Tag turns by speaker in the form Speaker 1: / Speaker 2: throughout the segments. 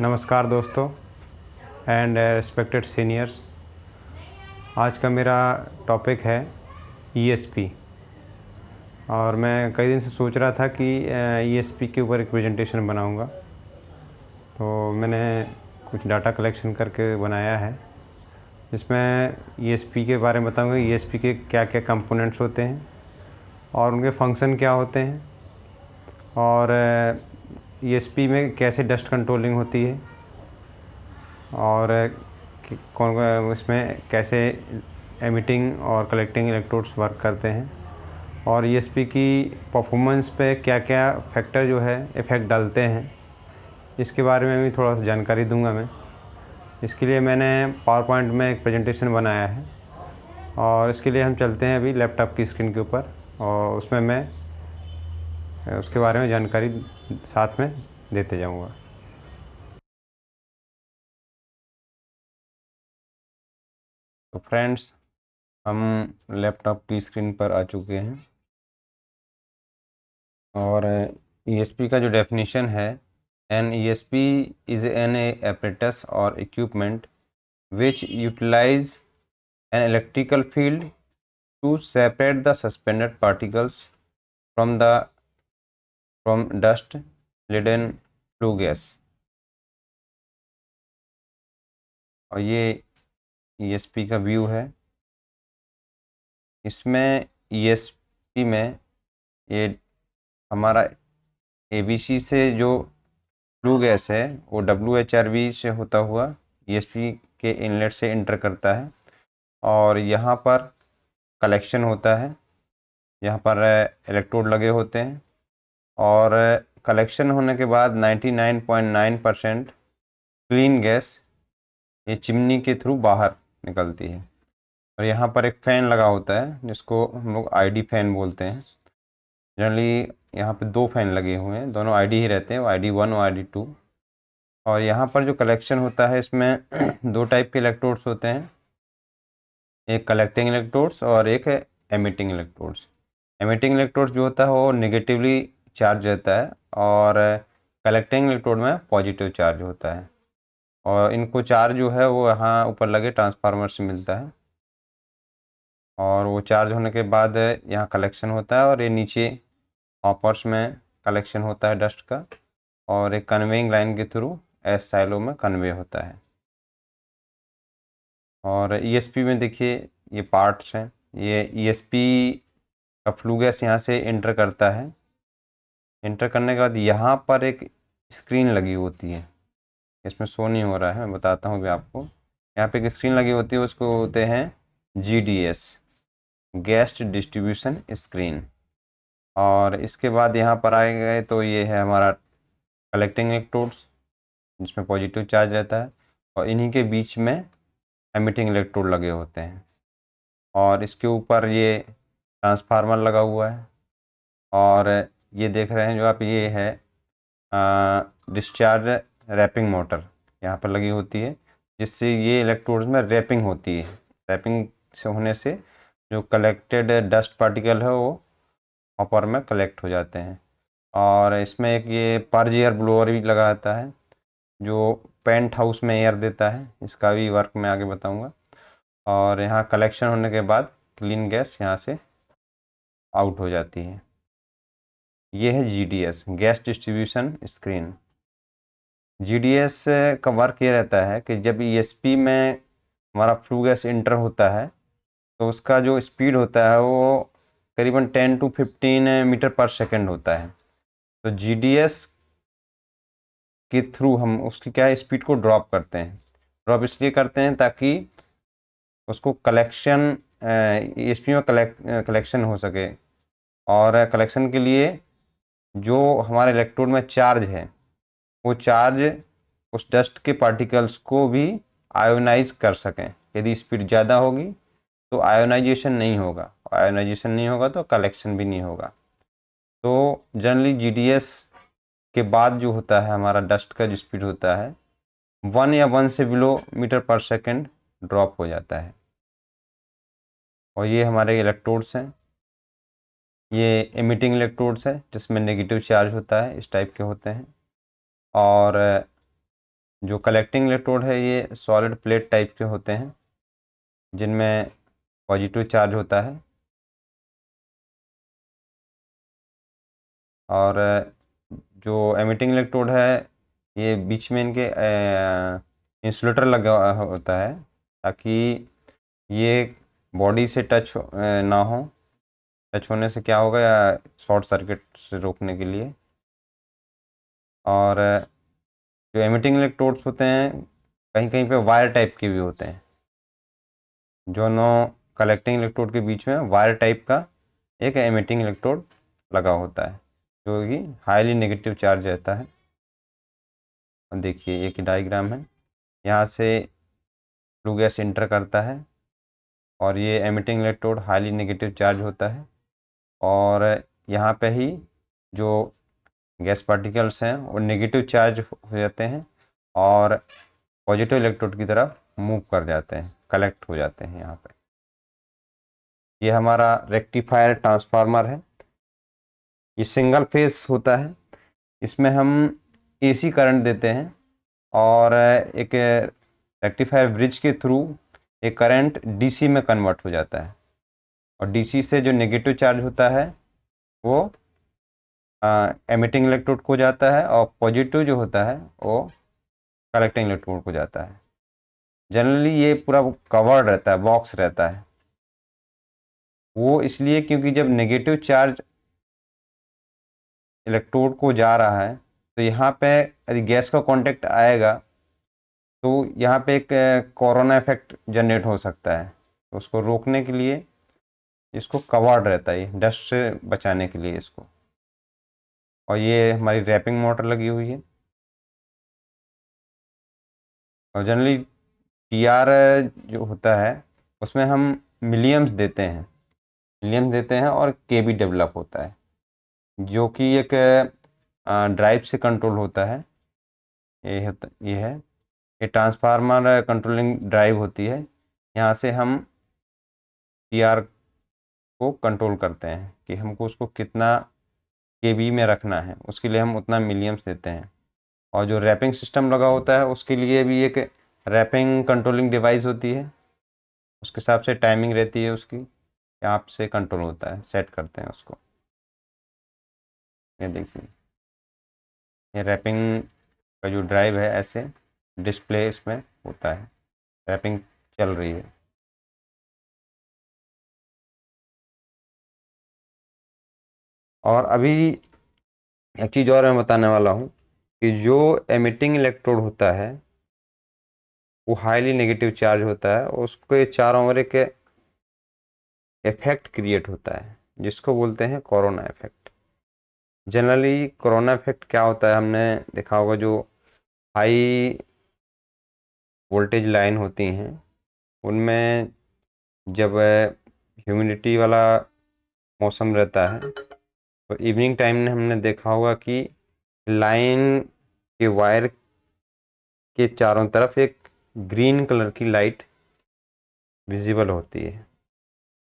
Speaker 1: नमस्कार दोस्तों and respected seniors. आज का मेरा टॉपिक है ईएसपी। और मैं कई दिन से सोच रहा था कि ईएसपी के ऊपर एक प्रेजेंटेशन बनाऊंगा। तो मैंने कुछ डाटा कलेक्शन करके बनाया है, जिसमें ईएसपी के बारे में बताऊंगा। ईएसपी के क्या क्या कंपोनेंट्स होते हैं और उनके फंक्शन क्या होते हैं, और ईएसपी में कैसे डस्ट कंट्रोलिंग होती है, और कौन इसमें कैसे एमिटिंग और कलेक्टिंग इलेक्ट्रोड्स वर्क करते हैं, और ईएसपी की परफॉर्मेंस पे क्या क्या फैक्टर जो है इफ़ेक्ट डालते हैं, इसके बारे में भी थोड़ा सा जानकारी दूंगा मैं। इसके लिए मैंने पावर पॉइंट में एक प्रेजेंटेशन बनाया है, और इसके लिए हम चलते हैं अभी लैपटॉप की स्क्रीन के ऊपर, और उसमें मैं उसके बारे में जानकारी साथ में देते जाऊंगा। तो फ्रेंड्स, हम लैपटॉप की स्क्रीन पर आ चुके हैं, और ईएसपी का जो डेफिनेशन है, an ESP is an apparatus और equipment which utilize an electrical field to separate the suspended particles from dust laden flue gas। और ये ईएसपी का व्यू है। इसमें ईएसपी में ये हमारा एबीसी से जो फ्लू गैस है वो WHRV से होता हुआ ईएसपी के इनलेट से इंटर करता है, और यहाँ पर कलेक्शन होता है। यहाँ पर इलेक्ट्रोड लगे होते हैं, और कलेक्शन होने के बाद 99.9% क्लीन गैस ये चिमनी के थ्रू बाहर निकलती है। और यहाँ पर एक फ़ैन लगा होता है जिसको हम लोग आईडी फ़ैन बोलते हैं। जनरली यहाँ पे 2 फ़ैन लगे हुए हैं, दोनों आईडी ही रहते हैं, ID1 और ID2। और यहाँ पर जो कलेक्शन होता है इसमें 2 टाइप के इलेक्ट्रोड्स होते हैं, एक कलेक्टिंग इलेक्ट्रोड्स और एक एमिटिंग इलेक्ट्रोड्स। एमिटिंग इलेक्ट्रोड्स जो होता है वो नेगेटिवली चार्ज रहता है, और कलेक्टिंग इलेक्ट्रोड में पॉजिटिव चार्ज होता है। और इनको चार्ज जो है वो यहाँ ऊपर लगे ट्रांसफार्मर से मिलता है, और वो चार्ज होने के बाद यहाँ कलेक्शन होता है, और ये नीचे हॉपर्स में कलेक्शन होता है डस्ट का, और एक कन्वेइंग लाइन के थ्रू एस साइलो में कन्वे होता है। और ईएसपी में देखिए ये पार्ट्स हैं। ये ईएसपी का फ्लू गैस यहाँ से इंटर करता है। इंटर करने के बाद यहाँ पर एक स्क्रीन लगी होती है, इसमें शो नहीं हो रहा है, मैं बताता हूँ भी आपको। यहाँ पे एक स्क्रीन लगी होती है, उसको होते हैं GDS, गैस डिस्ट्रीब्यूशन स्क्रीन। और इसके बाद यहाँ पर आए गए तो ये है हमारा कलेक्टिंग इलेक्ट्रोड्स जिसमें पॉजिटिव चार्ज रहता है, और इन्हीं के बीच में एमिटिंग इलेक्ट्रोड लगे होते हैं। और इसके ऊपर ये ट्रांसफार्मर लगा हुआ है, और ये देख रहे हैं जो आप, ये है डिस्चार्ज रैपिंग मोटर यहाँ पर लगी होती है, जिससे ये इलेक्ट्रोड्स में रैपिंग होती है। रैपिंग से होने से जो कलेक्टेड डस्ट पार्टिकल है वो हॉपर में कलेक्ट हो जाते हैं। और इसमें एक ये पर्ज एयर ब्लोअर भी लगा रहता है जो पेंट हाउस में एयर देता है, इसका भी वर्क मैं आगे बताऊंगा। और यहाँ कलेक्शन होने के बाद क्लीन गैस यहाँ से आउट हो जाती है। ये है GDS, gas distribution screen. GDS का वर्क ये रहता है कि जब ESP में हमारा फ्लू गैस इंटर होता है तो उसका जो स्पीड होता है वो करीबन 10 to 15 मीटर पर सेकेंड होता है। तो GDS के थ्रू हम उसकी क्या स्पीड को ड्रॉप करते हैं। ड्रॉप इसलिए करते हैं ताकि उसको कलेक्शन ESP में कलेक्शन हो सके, और कलेक्शन के लिए जो हमारे इलेक्ट्रोड में चार्ज है वो चार्ज उस डस्ट के पार्टिकल्स को भी आयोनाइज कर सकें। यदि स्पीड ज़्यादा होगी तो आयोनाइजेशन नहीं होगा, आयोनाइजेशन नहीं होगा तो कलेक्शन भी नहीं होगा। तो जनरली GDS के बाद जो होता है हमारा डस्ट का जो स्पीड होता है 1 या 1 से बिलो मीटर पर सेकेंड ड्रॉप हो जाता है। और ये हमारे इलेक्ट्रोड्स हैं। ये एमिटिंग इलेक्ट्रोड्स है जिसमें नेगेटिव चार्ज होता है, इस टाइप के होते हैं। और जो कलेक्टिंग इलेक्ट्रोड है ये सॉलिड प्लेट टाइप के होते हैं जिनमें पॉजिटिव चार्ज होता है, और जो एमिटिंग इलेक्ट्रोड है ये बीच में इनके इंसुलेटर लगा होता है ताकि ये बॉडी से टच ना हो। टच होने से क्या होगा, या शॉर्ट सर्किट से रोकने के लिए। और जो एमिटिंग इलेक्ट्रोड्स होते हैं कहीं कहीं पे वायर टाइप के भी होते हैं। जो नो कलेक्टिंग इलेक्ट्रोड के बीच में वायर टाइप का एक एमिटिंग इलेक्ट्रोड लगा होता है जो कि हाईली नेगेटिव चार्ज रहता है। और देखिए एक डायग्राम है, यहाँ से फ्लू गैस इंटर करता है और ये emitting electrode highly negative charge होता है, और यहाँ पे ही जो गैस पार्टिकल्स हैं वो नेगेटिव चार्ज हो जाते हैं और पॉजिटिव इलेक्ट्रोड की तरफ मूव कर जाते हैं, कलेक्ट हो जाते हैं यहाँ पे। ये हमारा रेक्टिफायर ट्रांसफार्मर है। ये सिंगल फेस होता है, इसमें हम एसी करंट देते हैं और एक रेक्टिफायर ब्रिज के थ्रू एक करंट डीसी में कन्वर्ट हो जाता है, और डीसी से जो नेगेटिव चार्ज होता है वो एमिटिंग इलेक्ट्रोड को जाता है और पॉजिटिव जो होता है वो कलेक्टिंग इलेक्ट्रोड को जाता है। जनरली ये पूरा कवर्ड रहता है, बॉक्स रहता है। वो इसलिए क्योंकि जब नेगेटिव चार्ज इलेक्ट्रोड को जा रहा है तो यहाँ पे यदि गैस का कांटेक्ट आएगा तो यहाँ पे एक कोरोना इफेक्ट जनरेट हो सकता है। तो उसको रोकने के लिए इसको कवर्ड रहता है, डस्ट से बचाने के लिए इसको। और ये हमारी रैपिंग मोटर लगी हुई है, और जनरली टीआर जो होता है उसमें हम मिलियम्स देते हैं, और केबी डेवलप होता है जो कि एक ड्राइव से कंट्रोल होता है। ये है ये ट्रांसफार्मर कंट्रोलिंग ड्राइव होती है। यहाँ से हम टीआर को कंट्रोल करते हैं कि हमको उसको कितना केबी में रखना है, उसके लिए हम उतना मिलियम्स देते हैं। और जो रैपिंग सिस्टम लगा होता है उसके लिए भी एक रैपिंग कंट्रोलिंग डिवाइस होती है, उसके हिसाब से टाइमिंग रहती है उसकी, आप से कंट्रोल होता है, सेट करते हैं उसको। ये देखिए ये रैपिंग का जो ड्राइव है ऐसे डिस्प्ले इसमें होता है, रैपिंग चल रही है। और अभी एक चीज़ और मैं बताने वाला हूँ कि जो एमिटिंग इलेक्ट्रोड होता है वो हाईली नेगेटिव चार्ज होता है, उसके चारों ओर एक इफेक्ट क्रिएट होता है जिसको बोलते हैं corona effect. Generally corona effect क्या होता है, हमने देखा होगा जो हाई वोल्टेज लाइन होती हैं उनमें जब ह्यूमिडिटी वाला मौसम रहता है तो इवनिंग टाइम में हमने देखा होगा कि लाइन के वायर के चारों तरफ एक ग्रीन कलर की लाइट विजिबल होती है।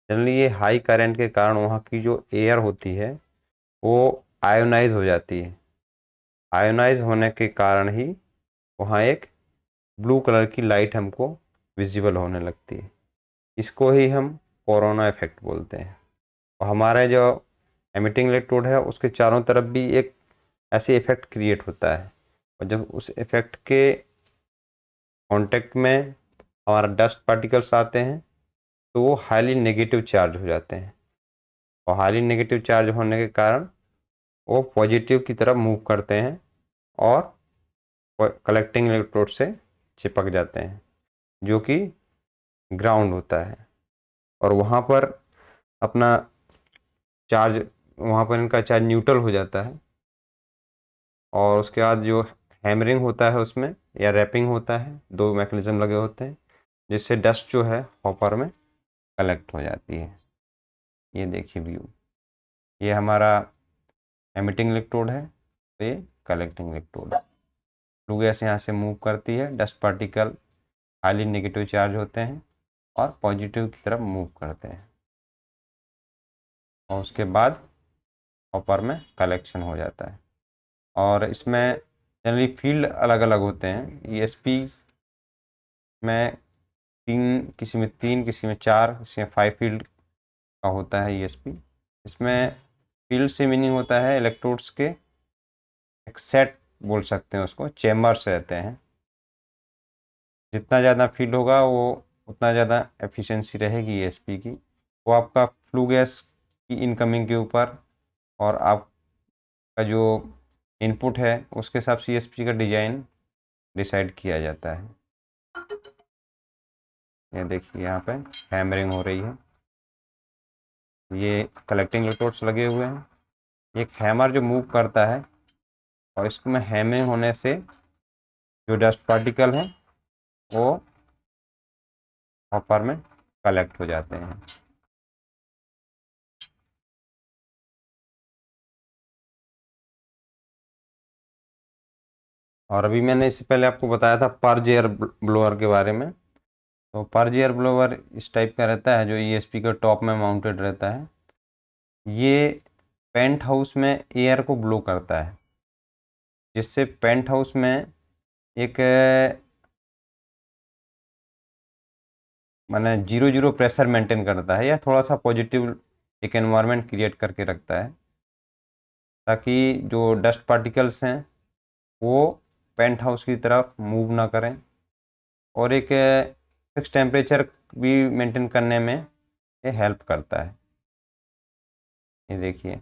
Speaker 1: जनरली ये हाई करंट के कारण वहाँ की जो एयर होती है वो आयोनाइज हो जाती है। आयोनाइज होने के कारण ही वहाँ एक ब्लू कलर की लाइट हमको विजिबल होने लगती है। इसको ही हम कोरोना इफेक्ट बोलते हैं। और हमारे जो एमिटिंग इलेक्ट्रोड है उसके चारों तरफ भी एक ऐसे इफेक्ट क्रिएट होता है, और जब उस इफेक्ट के कांटेक्ट में हमारा डस्ट पार्टिकल्स आते हैं तो वो हाईली नेगेटिव चार्ज हो जाते हैं, और हाईली नेगेटिव चार्ज होने के कारण वो पॉजिटिव की तरफ मूव करते हैं और कलेक्टिंग इलेक्ट्रोड से चिपक जाते हैं जो कि ग्राउंड होता है। और वहाँ पर अपना चार्ज, वहाँ पर इनका चार्ज न्यूट्रल हो जाता है, और उसके बाद जो हैमरिंग होता है उसमें या रैपिंग होता है, दो मैकेनिज्म लगे होते हैं जिससे डस्ट जो है हॉपर में कलेक्ट हो जाती है। ये देखिए व्यू, ये हमारा एमिटिंग इलेक्ट्रोड है, तो ये कलेक्टिंग इलेक्ट्रोड है। फ्लू गैस यहाँ से मूव करती है, dust particle highly negative charge होते हैं और पॉजिटिव की तरफ मूव करते हैं, और उसके बाद हॉपर में कलेक्शन हो जाता है। और इसमें जनरली फील्ड अलग अलग होते हैं। ईएसपी में किसी में 3, किसी में 4, किसी में 5 फील्ड का होता है ईएसपी। इसमें फील्ड से मीनिंग होता है इलेक्ट्रोड्स के एक सेट बोल सकते हैं, उसको चेम्बर्स रहते हैं। जितना ज़्यादा फील्ड होगा वो उतना ज़्यादा एफिशिएंसी रहेगी ईएसपी की। वो आपका फ्लू गैस की इनकमिंग के ऊपर और आपका जो इनपुट है उसके हिसाब से ईएसपी का डिज़ाइन डिसाइड किया जाता है। ये देखिए यहाँ पे हैमरिंग हो रही है, ये कलेक्टिंग इलेक्ट्रोड्स लगे हुए हैं। एक हैमर जो मूव करता है और इसमें हैमिंग होने से जो डस्ट पार्टिकल है वो हॉपर में कलेक्ट हो जाते हैं। और अभी मैंने इससे पहले आपको बताया था पर्ज एयर ब्लोअर के बारे में। तो पर्ज एयर ब्लोअर इस टाइप का रहता है जो ईएसपी के टॉप में माउंटेड रहता है। ये पेंट हाउस में एयर को ब्लो करता है, जिससे पेंट हाउस में एक माने 0 प्रेशर मेंटेन करता है या थोड़ा सा पॉजिटिव एक एनवायरनमेंट क्रिएट करके रखता है, ताकि जो डस्ट पार्टिकल्स हैं वो पेंट हाउस की तरफ मूव ना करें और एक फिक्स टेम्परेचर भी मेंटेन करने में ये हेल्प करता है। ये देखिए,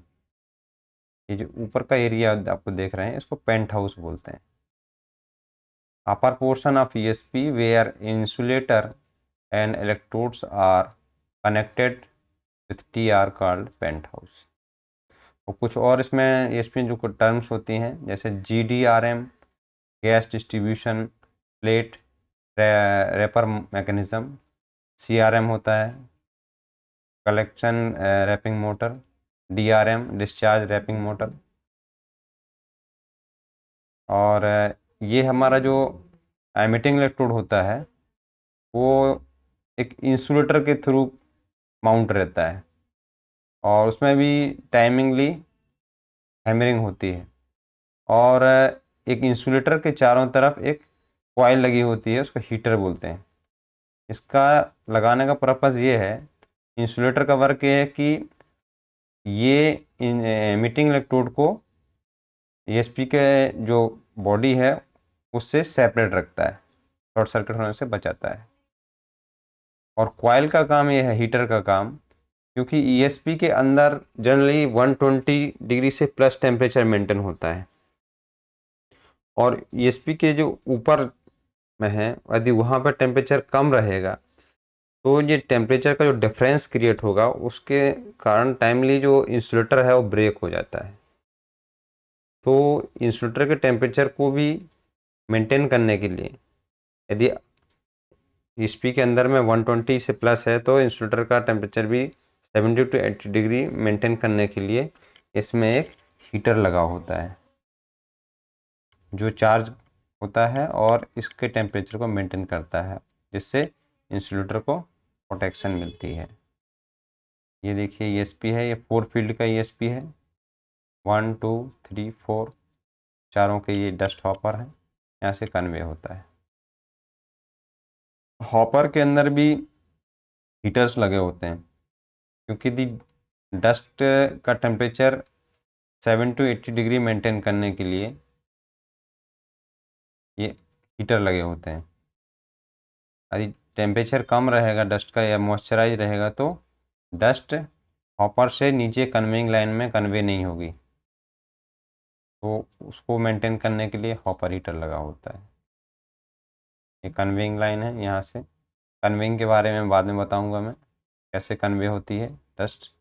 Speaker 1: ये जो ऊपर का एरिया आपको देख रहे हैं इसको पेंट हाउस बोलते हैं। Upper portion of ESP where insulator and electrodes are connected with T R called penthouse. और कुछ और इसमें ईएसपी जो टर्म्स होती हैं जैसे GDRM gas distribution plate rapper mechanism, CRM होता है collection rapping motor, DRM discharge rapping motor. और ये हमारा जो एमिटिंग इलेक्ट्रोड होता है वो एक इंसुलेटर के थ्रू माउंट रहता है और उसमें भी टाइमिंगली हैमरिंग होती है। और एक इंसुलेटर के चारों तरफ एक कॉइल लगी होती है, उसको हीटर बोलते हैं। इसका लगाने का पर्पज़ ये है, इंसुलेटर का वर्क ये है कि ये एमिटिंग इलेक्ट्रोड को ईएसपी के जो बॉडी है उससे सेपरेट रखता है, शॉर्ट सर्किट होने से बचाता है। और कॉइल का काम ये है, हीटर का काम, क्योंकि ईएसपी के अंदर जनरली 120 डिग्री से प्लस टेम्परेचर मेंटेन होता है और ईएसपी के जो ऊपर में है यदि वहाँ पर टेम्परेचर कम रहेगा तो ये टेम्परेचर का जो डिफरेंस क्रिएट होगा उसके कारण टाइमली जो इंसुलेटर है वो ब्रेक हो जाता है। तो इंसुलेटर के टेम्परेचर को भी मेंटेन करने के लिए यदि ईएसपी के अंदर में 120 से प्लस है तो इंसुलेटर का टेम्परेचर भी 70 to 80 डिग्री मेंटेन करने के लिए इसमें एक हीटर लगा होता है जो चार्ज होता है और इसके टेम्परेचर को मेंटेन करता है, जिससे इंसुलेटर को प्रोटेक्शन मिलती है। ये देखिए ईएसपी है, ये 4 फील्ड का ईएसपी है, 1 2 3 4 चारों के ये डस्ट हॉपर है, यहाँ से कन्वे होता है। हॉपर के अंदर भी हीटर्स लगे होते हैं क्योंकि दी डस्ट का टेम्परेचर 7 to 80 डिग्री मेंटेन करने के लिए ये हीटर लगे होते हैं। यदि टेम्परेचर कम रहेगा डस्ट का या मॉइस्चराइज रहेगा तो डस्ट हॉपर से नीचे कन्वेइंग लाइन में कन्वे नहीं होगी, तो उसको मेंटेन करने के लिए हॉपर हीटर लगा होता है। ये कन्वेइंग लाइन है, यहाँ से कन्वेइंग के बारे में बाद में बताऊंगा मैं कैसे कन्वे होती है डस्ट।